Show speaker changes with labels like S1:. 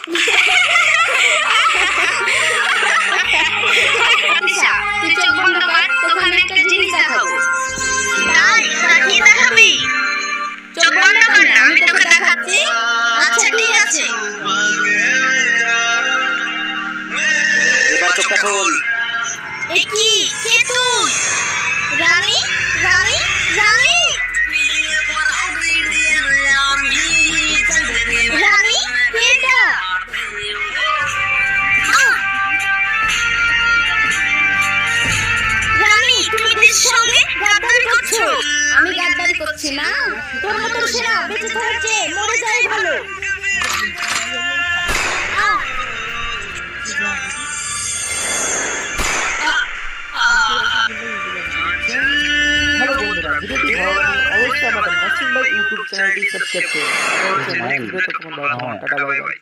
S1: তুই চোখ বন্ধ কর, তোকে আমি একটা জিনিস দেখাবো। তাই কি দেখাবি? চোখ বন্ধ কর না, আমি তোকে দেখাচ্ছি। আচ্ছা ঠিক আছে।
S2: এবার চোখটা খোল।
S1: এ কি? কে তুই? রানী রানী রানী রানী কেডা? রানী তুমি দেশের সঙ্গে গাদ্দারি করছো? আমি গাদ্দারি করছি না, তোর মতো সেরা বেঁচে থাকার চেয়ে মরে যাই ভালো।
S3: হ্যালো বন্ধুরা, ভিডিওটি ভালো লাগলে অবশ্যই আমাদের নাসিম ভাই ইউটিউব চ্যানেলটি সাবস্ক্রাইব করুন। ততক্ষণ ভালো থাকুন, টাটা বাই বাই।